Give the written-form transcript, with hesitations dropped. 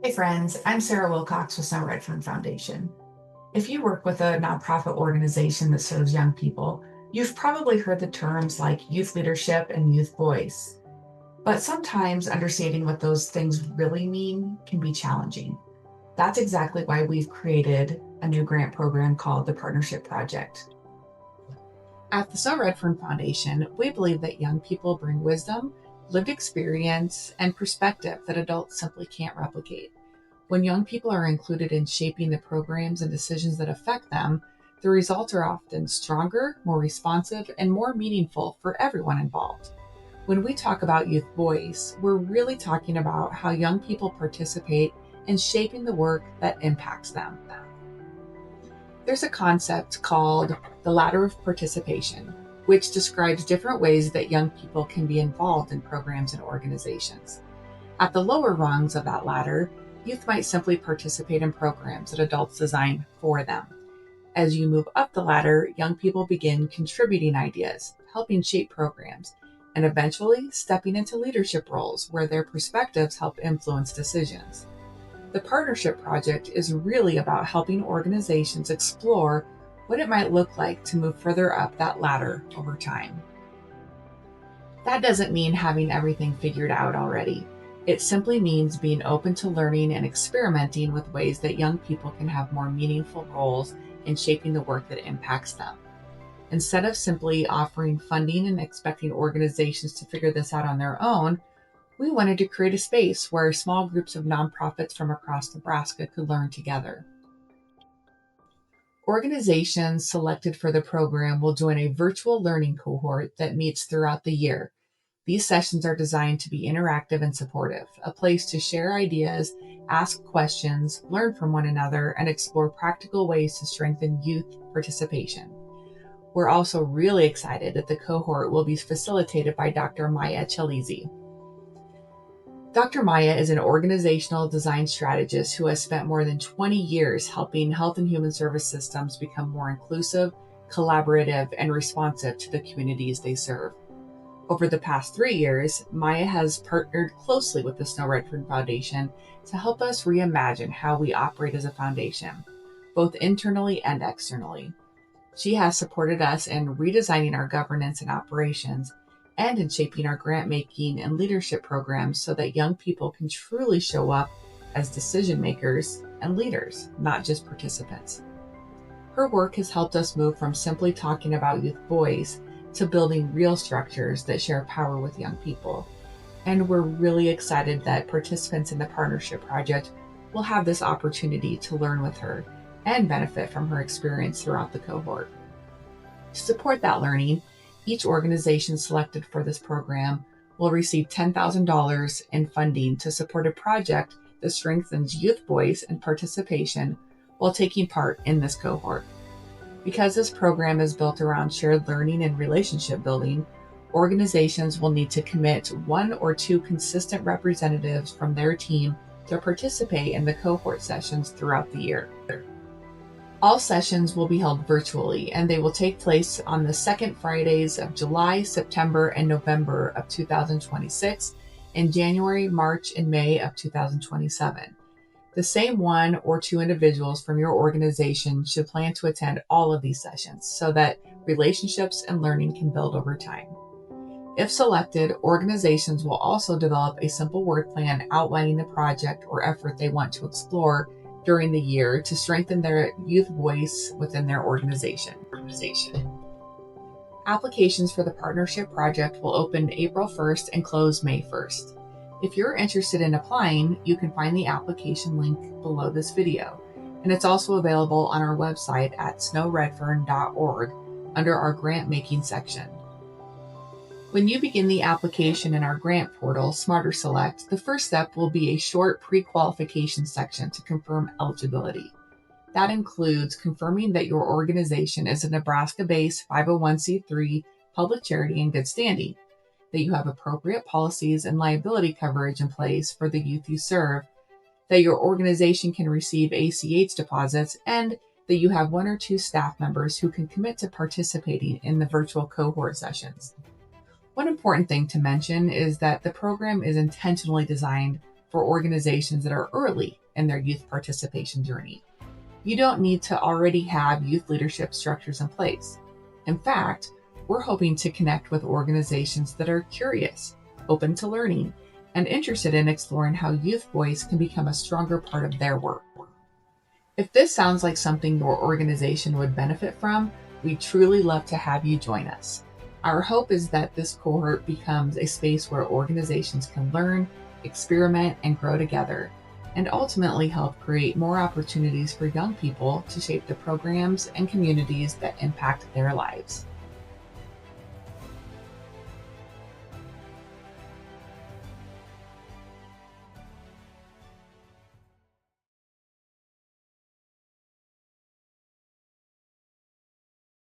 Hey friends, I'm Sarah Wilcox with Snow-Redfern Foundation. If you work with a nonprofit organization that serves young people, you've probably heard the terms like youth leadership and youth voice. But sometimes understanding what those things really mean can be challenging. That's exactly why we've created a new grant program called the Partnership Project. At the Snow-Redfern Foundation, we believe that young people bring wisdom, lived experience, and perspective that adults simply can't replicate. When young people are included in shaping the programs and decisions that affect them, the results are often stronger, more responsive, and more meaningful for everyone involved. When we talk about youth voice, we're really talking about how young people participate in shaping the work that impacts them. There's a concept called the ladder of participation, which describes different ways that young people can be involved in programs and organizations. At the lower rungs of that ladder, youth might simply participate in programs that adults design for them. As you move up the ladder, young people begin contributing ideas, helping shape programs, and eventually stepping into leadership roles where their perspectives help influence decisions. The Partnership Project is really about helping organizations explore what it might look like to move further up that ladder over time. That doesn't mean having everything figured out already. It simply means being open to learning and experimenting with ways that young people can have more meaningful roles in shaping the work that impacts them. Instead of simply offering funding and expecting organizations to figure this out on their own, we wanted to create a space where small groups of nonprofits from across Nebraska could learn together. Organizations selected for the program will join a virtual learning cohort that meets throughout the year. These sessions are designed to be interactive and supportive, a place to share ideas, ask questions, learn from one another, and explore practical ways to strengthen youth participation. We're also really excited that the cohort will be facilitated by Dr. Maya Chalizi. Dr. Maya is an organizational design strategist who has spent more than 20 years helping health and human service systems become more inclusive, collaborative, and responsive to the communities they serve. Over the past 3 years, Maya has partnered closely with the Snow-Redfern Foundation to help us reimagine how we operate as a foundation, both internally and externally. She has supported us in redesigning our governance and operations and in shaping our grant making and leadership programs so that young people can truly show up as decision makers and leaders, not just participants. Her work has helped us move from simply talking about youth voice to building real structures that share power with young people. And we're really excited that participants in the Partnership Project will have this opportunity to learn with her and benefit from her experience throughout the cohort. To support that learning, each organization selected for this program will receive $10,000 in funding to support a project that strengthens youth voice and participation while taking part in this cohort. Because this program is built around shared learning and relationship building, organizations will need to commit 1 or 2 consistent representatives from their team to participate in the cohort sessions throughout the year. All sessions will be held virtually, and they will take place on the second Fridays of July, September, and November of 2026, and January, March, and May of 2027. The same 1 or 2 individuals from your organization should plan to attend all of these sessions so that relationships and learning can build over time. If selected, organizations will also develop a simple work plan outlining the project or effort they want to explore during the year to strengthen their youth voice within their organization. Applications for the Partnership Project will open April 1st and close May 1st. If you're interested in applying, you can find the application link below this video, and it's also available on our website at snowredfern.org under our grant making section. When you begin the application in our grant portal, Smarter Select, the first step will be a short pre-qualification section to confirm eligibility. That includes confirming that your organization is a Nebraska-based 501c3 public charity in good standing, that you have appropriate policies and liability coverage in place for the youth you serve, that your organization can receive ACH deposits, and that you have 1 or 2 staff members who can commit to participating in the virtual cohort sessions. One important thing to mention is that the program is intentionally designed for organizations that are early in their youth participation journey. You don't need to already have youth leadership structures in place. In fact, we're hoping to connect with organizations that are curious, open to learning, and interested in exploring how youth voice can become a stronger part of their work. If this sounds like something your organization would benefit from, we'd truly love to have you join us. Our hope is that this cohort becomes a space where organizations can learn, experiment, and grow together, and ultimately help create more opportunities for young people to shape the programs and communities that impact their lives.